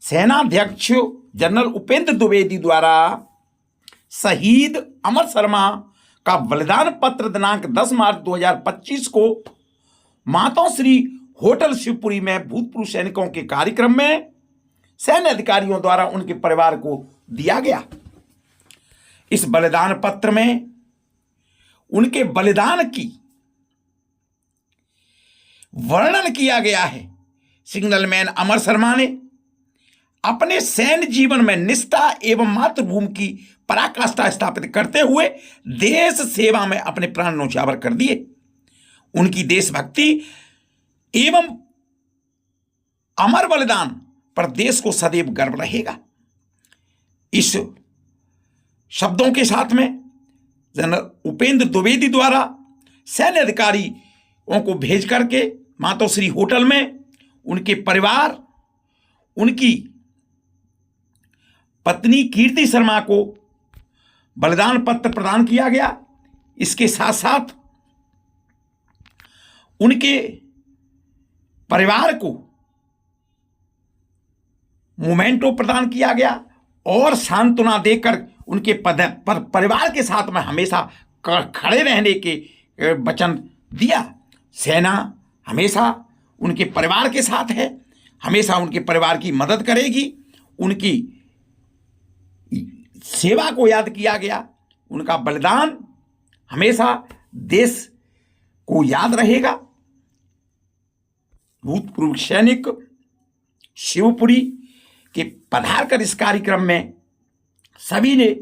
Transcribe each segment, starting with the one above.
सेनाध्यक्ष जनरल उपेंद्र द्विवेदी द्वारा शहीद अमर शर्मा का बलिदान पत्र दिनांक 10 मार्च 2025 को मातोश्री होटल शिवपुरी में भूतपूर्व सैनिकों के कार्यक्रम में सैन्य अधिकारियों द्वारा उनके परिवार को दिया गया। इस बलिदान पत्र में उनके बलिदान की वर्णन किया गया है। सिग्नलमैन अमर शर्मा ने अपने सैन्य जीवन में निष्ठा एवं मातृभूमि की पराकाष्ठा स्थापित करते हुए देश सेवा में अपने प्राण न्यौछावर कर दिए। उनकी देशभक्ति एवं अमर बलिदान पर देश को सदैव गर्व रहेगा। इस शब्दों के साथ में जनरल उपेंद्र द्विवेदी द्वारा सैन्य अधिकारियों को भेज करके मातोश्री होटल में उनके परिवार, उनकी पत्नी कीर्ति शर्मा को बलिदान पत्र प्रदान किया गया। इसके साथ साथ उनके परिवार को मोमेंटो प्रदान किया गया और सांत्वना देकर उनके परिवार के साथ में हमेशा खड़े रहने के वचन दिया। सेना हमेशा उनके परिवार के साथ है, हमेशा उनके परिवार की मदद करेगी। उनकी सेवा को याद किया गया। उनका बलिदान हमेशा देश को याद रहेगा। भूतपूर्व सैनिक शिवपुरी के पधार कर इस कार्यक्रम में सभी ने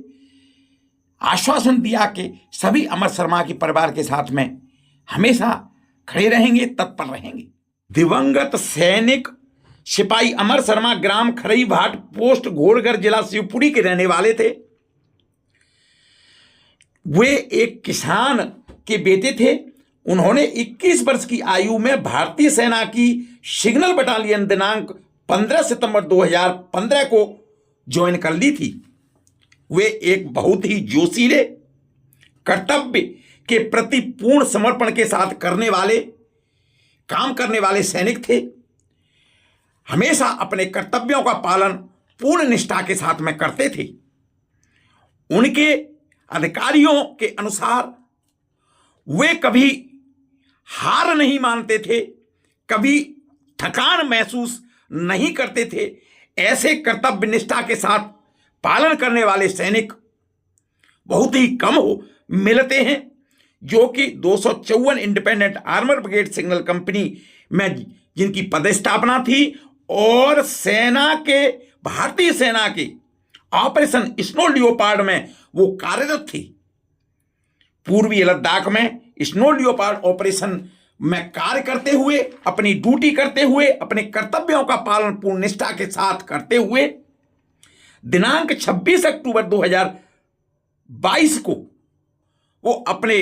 आश्वासन दिया कि सभी अमर शर्मा के परिवार के साथ में हमेशा खड़े रहेंगे, तत्पर रहेंगे। दिवंगत सैनिक सिपाही अमर शर्मा ग्राम खरई भाट पोस्ट घोड़गढ़ जिला शिवपुरी के रहने वाले थे। वे एक किसान के बेटे थे। उन्होंने 21 वर्ष की आयु में भारतीय सेना की सिग्नल बटालियन दिनांक 15 सितंबर 2015 को ज्वाइन कर ली थी। वे एक बहुत ही जोशीले, कर्तव्य के प्रति पूर्ण समर्पण के साथ काम करने वाले सैनिक थे। हमेशा अपने कर्तव्यों का पालन पूर्ण निष्ठा के साथ में करते थे। उनके अधिकारियों के अनुसार वे कभी हार नहीं मानते थे, कभी थकान महसूस नहीं करते थे। ऐसे कर्तव्य निष्ठा के साथ पालन करने वाले सैनिक बहुत ही कम मिलते हैं, जो कि 254 independent armour brigade signal company में जिनकी पदस्थापना थी और भारतीय सेना के ऑपरेशन स्नो लियोपार्ड में वो कार्यरत थी। पूर्वी लद्दाख में स्नो लियोपार्ड ऑपरेशन में कार्य करते हुए, अपनी ड्यूटी करते हुए, अपने कर्तव्यों का पालन पूर्ण निष्ठा के साथ करते हुए दिनांक 26 अक्टूबर 2022 को वो अपने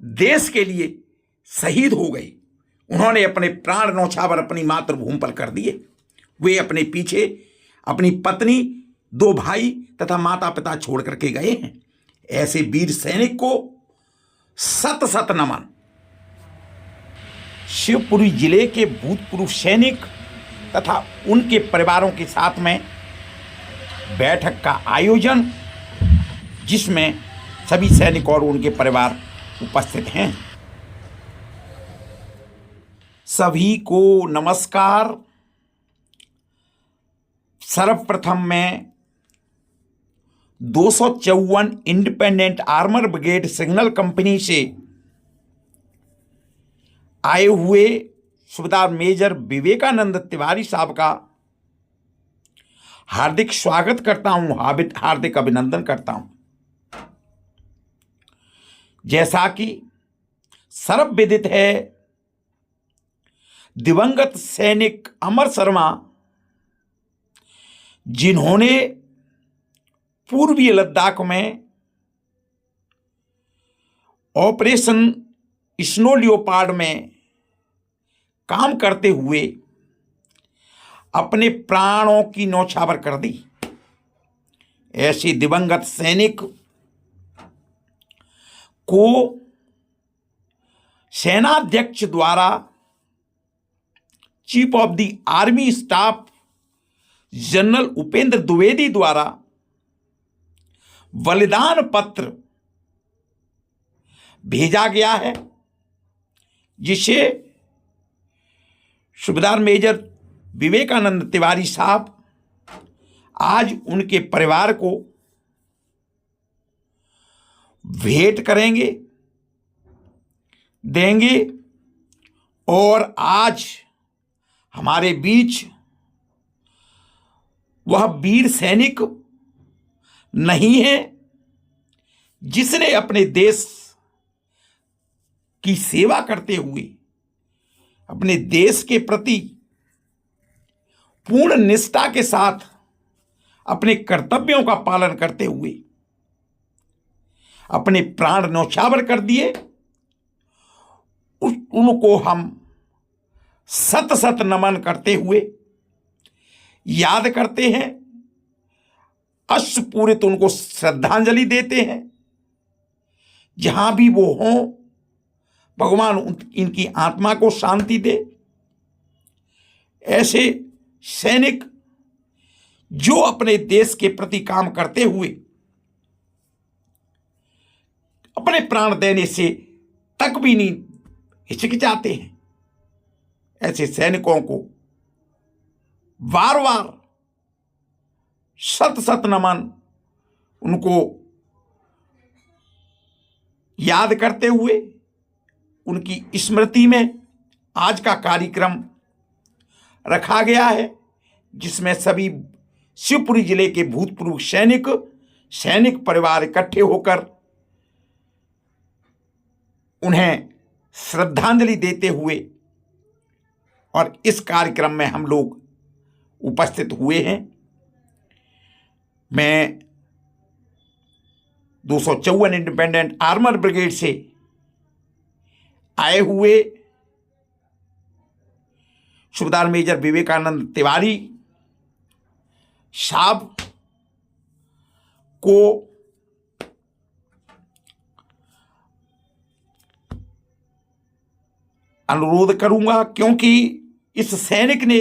देश के लिए शहीद हो गए। उन्होंने अपने प्राण न्यौछावर अपनी मातृभूमि पर कर दिए। वे अपने पीछे अपनी पत्नी, 2 भाई तथा माता पिता छोड़ करके गए हैं। ऐसे वीर सैनिक को सत सत नमन। शिवपुरी जिले के भूतपूर्व सैनिक तथा उनके परिवारों के साथ में बैठक का आयोजन, जिसमें सभी सैनिक और उनके परिवार उपस्थित हैं। सभी को नमस्कार। सर्वप्रथम मैं 254 independent armour brigade signal company से आए हुए सूबेदार मेजर विवेकानंद तिवारी साहब का हार्दिक स्वागत करता हूं, हार्दिक अभिनंदन करता हूं। जैसा कि सर्वविदित है, दिवंगत सैनिक अमर शर्मा, जिन्होंने पूर्वी लद्दाख में ऑपरेशन स्नो लियोपार्ड में काम करते हुए अपने प्राणों की न्यौछावर कर दी। ऐसे दिवंगत सैनिक को सेनाध्यक्ष द्वारा chief of the army staff general Upendra Dwivedi द्वारा बलिदान पत्र भेजा गया है, जिसे सूबेदार मेजर विवेकानंद तिवारी साहब आज उनके परिवार को भेंट करेंगे, देंगे। और आज हमारे बीच वह वीर सैनिक नहीं है जिसने अपने देश की सेवा करते हुए, अपने देश के प्रति पूर्ण निष्ठा के साथ अपने कर्तव्यों का पालन करते हुए अपने प्राण न्यौछावर कर दिए। उनको हम सत सत नमन करते हुए याद करते हैं, अश्रुपूरित उनको श्रद्धांजलि देते हैं। जहां भी वो हों, भगवान इनकी आत्मा को शांति दे। ऐसे सैनिक जो अपने देश के प्रति काम करते हुए अपने प्राण देने से तक भी नहीं हिचकिचाते हैं, ऐसे सैनिकों को बार बार सत सत नमन उनको याद करते हुए उनकी स्मृति में आज का कार्यक्रम रखा गया है, जिसमें सभी शिवपुरी जिले के भूतपूर्व सैनिक परिवार इकट्ठे होकर उन्हें श्रद्धांजलि देते हुए और इस कार्यक्रम में हम लोग उपस्थित हुए हैं। मैं 254 इंडिपेंडेंट आर्मर ब्रिगेड से आए हुए सूबेदार मेजर विवेकानंद तिवारी साहब को अनुरोध करूंगा, क्योंकि इस सैनिक ने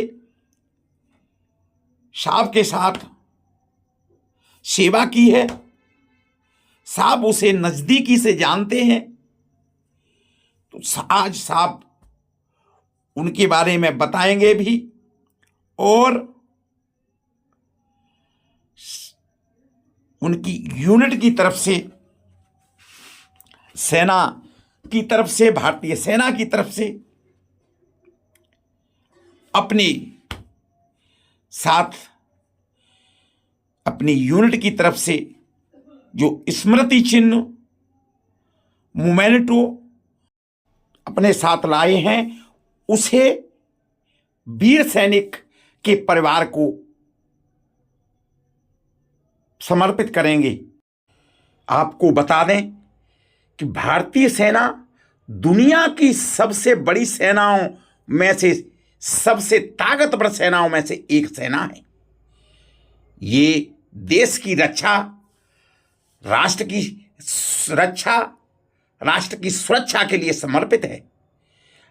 साहब के साथ सेवा की है, साहब उसे नजदीकी से जानते हैं, तो आज साहब उनके बारे में बताएंगे भी और उनकी यूनिट की तरफ से, सेना की तरफ से, भारतीय सेना की तरफ से अपने साथ, अपनी यूनिट की तरफ से जो स्मृति चिन्ह मोमेंटो अपने साथ लाए हैं, उसे वीर सैनिक के परिवार को समर्पित करेंगे। आपको बता दें कि भारतीय सेना दुनिया की सबसे बड़ी सेनाओं में से, सबसे ताकतवर सेनाओं में से एक सेना है। ये देश की रक्षा, राष्ट्र की रक्षा, राष्ट्र की सुरक्षा के लिए समर्पित है।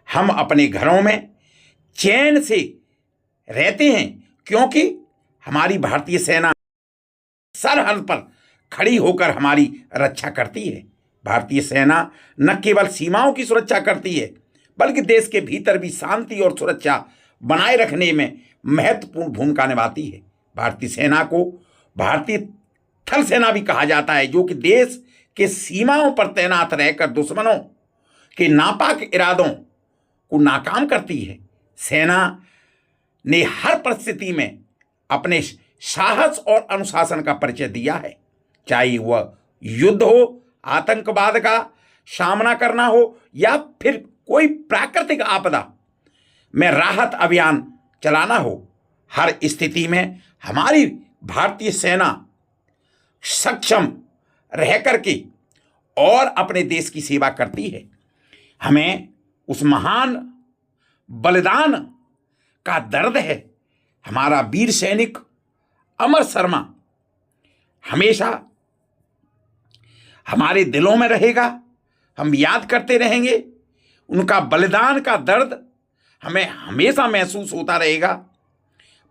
हम अपने घरों में चैन से रहते हैं क्योंकि हमारी भारतीय सेना सरहद पर खड़ी होकर हमारी रक्षा करती है। भारतीय सेना न केवल सीमाओं की सुरक्षा करती है, बल्कि देश के भीतर भी शांति और सुरक्षा बनाए रखने में महत्वपूर्ण भूमिका निभाती है। भारतीय सेना को भारतीय थल सेना भी कहा जाता है, जो कि देश के सीमाओं पर तैनात रहकर दुश्मनों के नापाक इरादों को नाकाम करती है। सेना ने हर परिस्थिति में अपने साहस और अनुशासन का परिचय दिया है, चाहे वह युद्ध हो, आतंकवाद का सामना करना हो या फिर कोई प्राकृतिक आपदा में राहत अभियान चलाना हो। हर स्थिति में हमारी भारतीय सेना सक्षम रह करके और अपने देश की सेवा करती है। हमें उस महान बलिदान का दर्द है। हमारा वीर सैनिक अमर शर्मा हमेशा हमारे दिलों में रहेगा, हम याद करते रहेंगे। उनका बलिदान का दर्द हमें हमेशा महसूस होता रहेगा।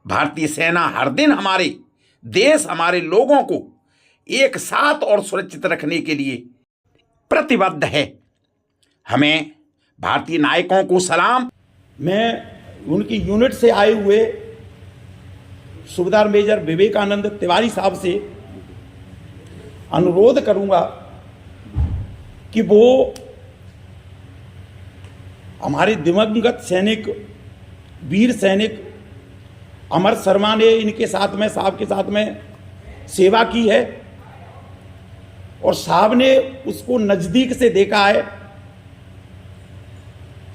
भारतीय सेना हर दिन हमारे देश, हमारे लोगों को एक साथ और सुरक्षित रखने के लिए प्रतिबद्ध है। हमें भारतीय नायकों को सलाम। मैं उनकी यूनिट से आए हुए सूबेदार मेजर विवेकानंद तिवारी साहब से अनुरोध करूंगा कि वो हमारे दिवंगत सैनिक, वीर सैनिक अमर शर्मा ने इनके साथ में, साहब के साथ में सेवा की है और साहब ने उसको नज़दीक से देखा है।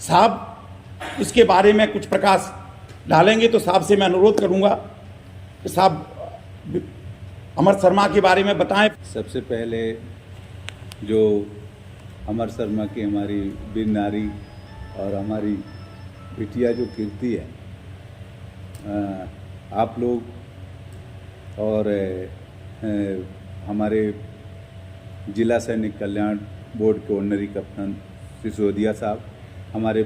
साहब इसके बारे में कुछ प्रकाश डालेंगे, तो साहब से मैं अनुरोध करूंगा कि साहब अमर शर्मा के बारे में बताएं। सबसे पहले जो अमर शर्मा की हमारी वीर नारी और हमारी बिटिया जो कीर्ति है, आप लोग और हमारे जिला सैनिक कल्याण बोर्ड के ऑनरी कैप्टन सिसोदिया साहब हमारे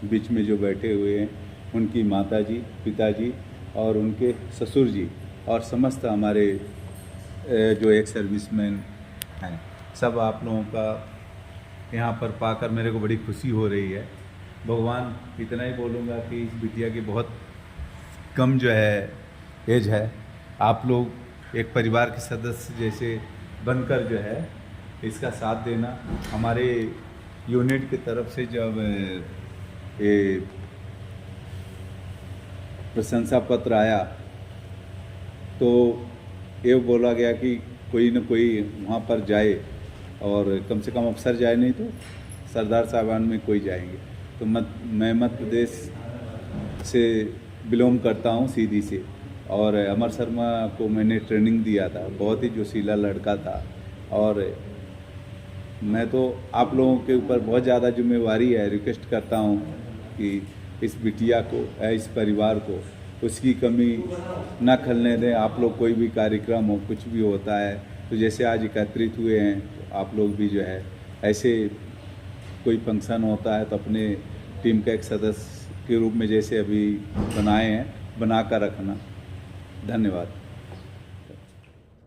बीच में जो बैठे हुए हैं, उनकी माताजी, पिताजी और उनके ससुर जी और समस्त हमारे जो एक सर्विसमैन हैं, सब आप लोगों का यहाँ पर पाकर मेरे को बड़ी खुशी हो रही है। भगवान इतना ही बोलूँगा कि इस बिटिया की बहुत कम जो है एज है, आप लोग एक परिवार के सदस्य जैसे बनकर जो है इसका साथ देना। हमारे यूनिट की तरफ से जब ये प्रशंसा पत्र आया तो ये बोला गया कि कोई न कोई वहाँ पर जाए, और कम से कम अफसर जाए नहीं तो सरदार साहबान में कोई जाएंगे। तो मैं मध्य प्रदेश से बिलोंग करता हूँ सीधी से, और अमर शर्मा को मैंने ट्रेनिंग दिया था। बहुत ही जोशीला लड़का था, और मैं तो आप लोगों के ऊपर बहुत ज़्यादा जिम्मेवारी है। रिक्वेस्ट करता हूँ कि इस बिटिया को, इस परिवार को उसकी कमी ना खलने दें। आप लोग कोई भी कार्यक्रम हो, कुछ भी होता है तो जैसे आज एकत्रित हुए हैं, तो आप लोग भी जो है ऐसे कोई फंक्शन होता है तो अपने टीम का एक सदस्य के रूप में जैसे अभी बनाए हैं, बना कर रखना। धन्यवाद।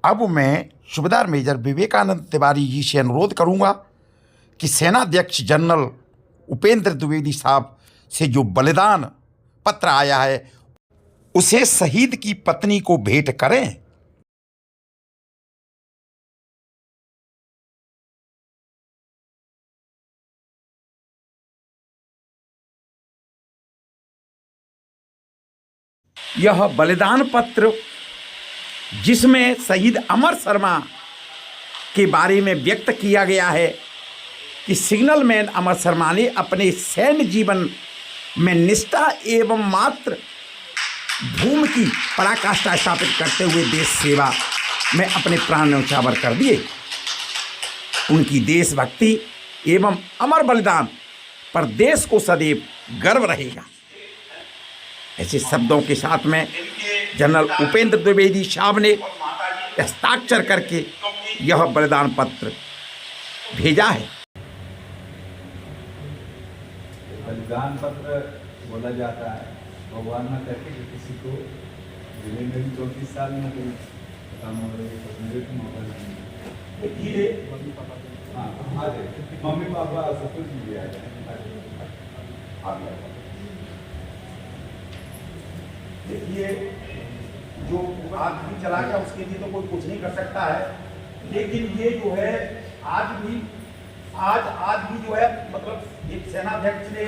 अब मैं सूबेदार मेजर विवेकानंद तिवारी जी से अनुरोध करूंगा कि सेनाध्यक्ष जनरल उपेंद्र द्विवेदी साहब से जो बलिदान पत्र आया है उसे शहीद की पत्नी को भेंट करें। यह बलिदान पत्र जिसमें शहीद अमर शर्मा के बारे में व्यक्त किया गया है कि सिग्नल मैन अमर शर्मा ने अपने सैन्य जीवन में निष्ठा एवं मात्र भूमि की पराकाष्ठा स्थापित करते हुए देश सेवा में अपने प्राण न्यौछावर कर दिए। उनकी देशभक्ति एवं अमर बलिदान पर देश को सदैव गर्व रहेगा। ऐसे शब्दों के साथ में जनरल उपेंद्र द्विवेदी साहब ने हस्ताक्षर करके यह बलिदान पत्र भेजा है। बलिदान पत्र बोला जाता है, भगवान न करके कि किसी को जिले में भी 34 साल में कोई काम हो रही है। हाँ, मम्मी पापा सब कुछ भी आ जाए। देखिए, जो आदमी चला गया उसके लिए तो कोई कुछ नहीं कर सकता है, लेकिन ये जो है आज भी जो है मतलब एक सेनाध्यक्ष ने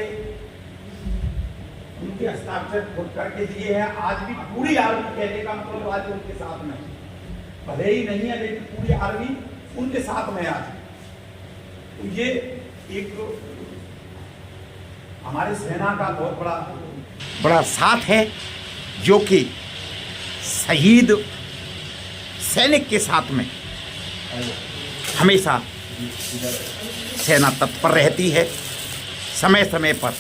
उनके हस्ताक्षर खुद करके दिए हैं। आज भी पूरी आर्मी कहने का मतलब आज उनके साथ में, भले ही नहीं है लेकिन पूरी आर्मी उनके साथ में आज। तो ये एक हमारी सेना का बहुत बड़ा साथ है जो कि शहीद सैनिक के साथ में हमेशा सेना तत्पर रहती है। समय समय पर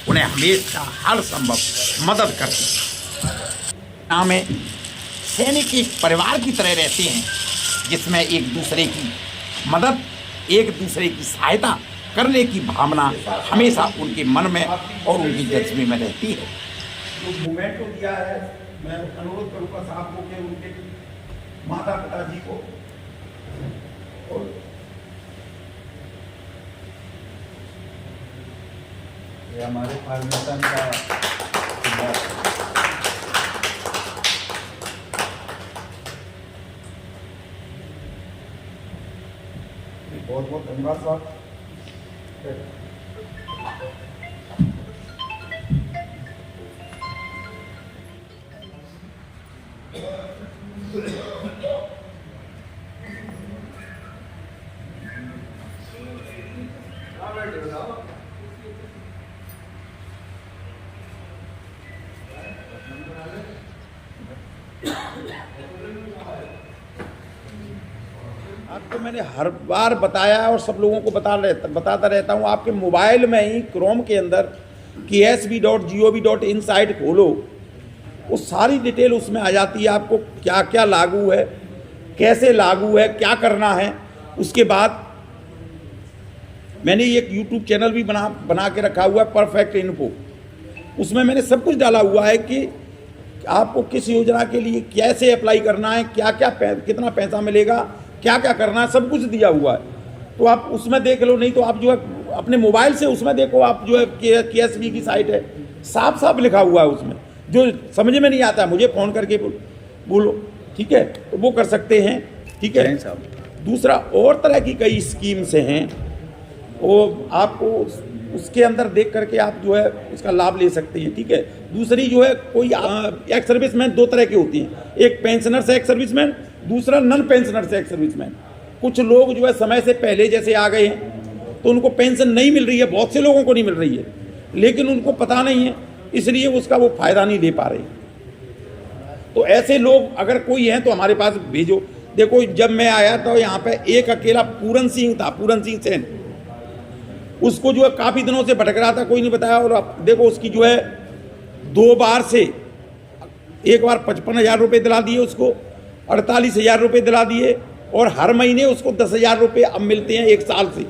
उन्हें हमेशा हर संभव मदद करती है। में सैनिक एक परिवार की तरह रहते हैं जिसमें एक दूसरे की मदद, एक दूसरे की सहायता करने की भावना हमेशा उनके मन में और उनकी जज्बे में रहती है। जो मोमेंटो दिया है, मैं अनुरोध करूँगा साहब को कि उनके माता पिताजी को और ये हमारे फाउंडेशन का सिद्धांत है। बहुत बहुत धन्यवाद साहब। आपको मैंने हर बार बताया और सब लोगों को बताता रहता हूँ, आपके मोबाइल में ही क्रोम के अंदर ksb.gov.in साइट खोलो, वो सारी डिटेल उसमें आ जाती है। आपको क्या क्या लागू है, कैसे लागू है, क्या करना है। उसके बाद मैंने एक यूट्यूब चैनल भी बना के रखा हुआ है, परफेक्ट इन्फो। उसमें मैंने सब कुछ डाला हुआ है कि आपको किस योजना के लिए कैसे अप्लाई करना है, क्या क्या कितना पैसा मिलेगा, क्या क्या करना है, सब कुछ दिया हुआ है। तो आप उसमें देख लो, नहीं तो आप जो है अपने मोबाइल से उसमें देखो। आप जो है KSB की साइट है, साफ साफ लिखा हुआ है उसमें। जो समझ में नहीं आता है मुझे फ़ोन करके बोलो, ठीक है, तो वो कर सकते हैं, ठीक है साहब। दूसरा, और तरह की कई स्कीम्स हैं, वो आपको उसके अंदर देख करके आप जो है उसका लाभ ले सकते हैं, ठीक है। दूसरी जो है, कोई एक्स सर्विसमैन दो तरह की होती हैं, एक पेंशनर्स एक्स सर्विसमैन, दूसरा नॉन पेंशनर्स एक्स सर्विसमैन। कुछ लोग जो है समय से पहले जैसे आ गए हैं तो उनको पेंशन नहीं मिल रही है, बहुत से लोगों को नहीं मिल रही है, लेकिन उनको पता नहीं है, इसलिए उसका वो फायदा नहीं ले पा रहे। तो ऐसे लोग अगर कोई हैं तो हमारे पास भेजो। देखो, जब मैं आया तो यहाँ पे एक अकेला पूरन सिंह था, पूरन सिंह सेन, उसको जो है काफ़ी दिनों से भटक रहा था, कोई नहीं बताया। और अब देखो उसकी जो है 2 बार से, एक बार 55,000 रुपये दिला दिए उसको, 48,000 रुपये दिला दिए, और हर महीने उसको 10,000 रुपये अब मिलते हैं 1 साल से,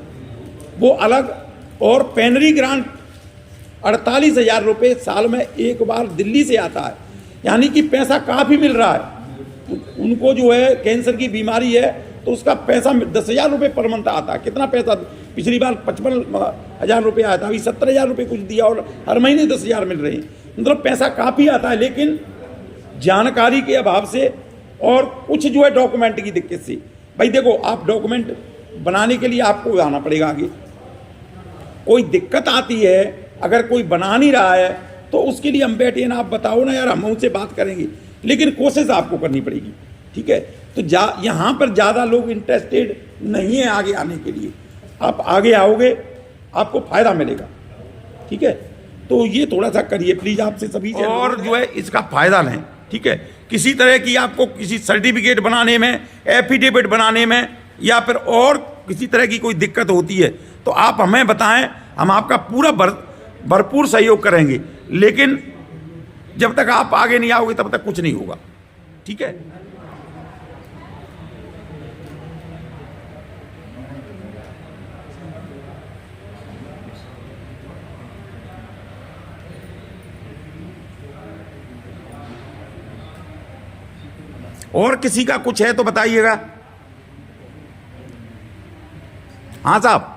वो अलग। और पेनरी ग्रांट 48,000 रुपये साल में एक बार दिल्ली से आता है, यानी कि पैसा काफ़ी मिल रहा है। उनको जो है कैंसर की बीमारी है तो उसका पैसा 10,000 रुपये पर मंथ आता है। कितना पैसा, पिछली बार 55,000 रुपये आया था, अभी 70,000 रुपये कुछ दिया, और हर महीने 10,000 मिल रहे हैं। मतलब पैसा काफ़ी आता है, लेकिन जानकारी के अभाव से और कुछ जो है डॉक्यूमेंट की दिक्कत से। भाई देखो, आप डॉक्यूमेंट बनाने के लिए आपको आना पड़ेगा आगे। कोई दिक्कत आती है, अगर कोई बना नहीं रहा है तो उसके लिए हम बैठे ना, आप बताओ ना यार, हम उनसे बात करेंगे, लेकिन कोशिश आपको करनी पड़ेगी, ठीक है। तो यहाँ पर ज़्यादा लोग इंटरेस्टेड नहीं है आगे आने के लिए। आप आगे आओगे, आपको फायदा मिलेगा, ठीक है। तो ये थोड़ा सा करिए प्लीज, आपसे सभी से। और जो है इसका फायदा लें, ठीक है। किसी तरह की आपको किसी सर्टिफिकेट बनाने में, एफिडेविट बनाने में, या फिर और किसी तरह की कोई दिक्कत होती है तो आप हमें बताएं, हम आपका पूरा भरपूर सहयोग करेंगे। लेकिन जब तक आप आगे नहीं आओगे तब तक कुछ नहीं होगा, ठीक है। और किसी का कुछ है तो बताइएगा। हाँ साहब,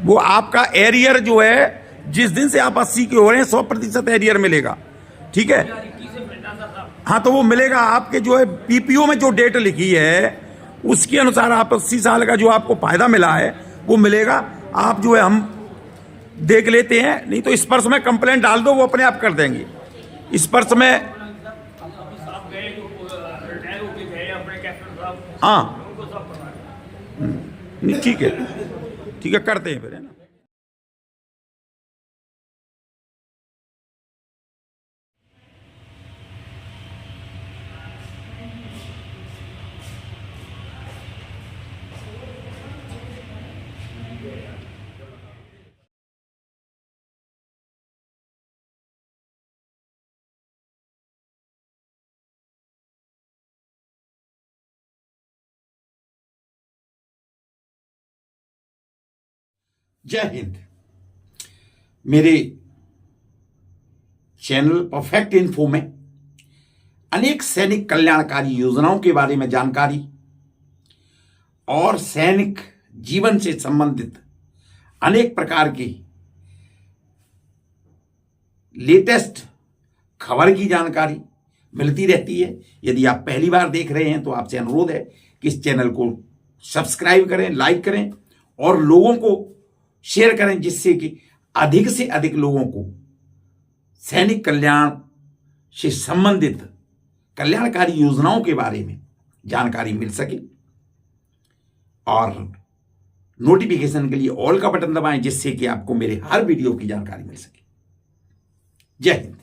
वो आपका एरियर जो है, जिस दिन से आप 80 के हो रहे हैं 100% एरियर मिलेगा, ठीक है। हाँ, तो वो मिलेगा आपके जो है PPO में जो डेट लिखी है उसके अनुसार, आप 80 साल का जो आपको फायदा मिला है वो मिलेगा। आप जो है हम देख लेते हैं, नहीं तो स्पर्श में कंप्लेंट डाल दो, वो अपने आप कर देंगे। स्पर्श में हाँ, ठीक है, ठीक है, करते हैं फिर, है ना। जय हिंद। मेरे चैनल परफेक्ट इन्फो में अनेक सैनिक कल्याणकारी योजनाओं के बारे में जानकारी और सैनिक जीवन से संबंधित अनेक प्रकार की लेटेस्ट खबर की जानकारी मिलती रहती है। यदि आप पहली बार देख रहे हैं तो आपसे अनुरोध है कि इस चैनल को सब्सक्राइब करें, लाइक करें और लोगों को शेयर करें, जिससे कि अधिक से अधिक लोगों को सैनिक कल्याण से संबंधित कल्याणकारी योजनाओं के बारे में जानकारी मिल सके। और नोटिफिकेशन के लिए ऑल का बटन दबाएं, जिससे कि आपको मेरे हर वीडियो की जानकारी मिल सके। जय हिंद।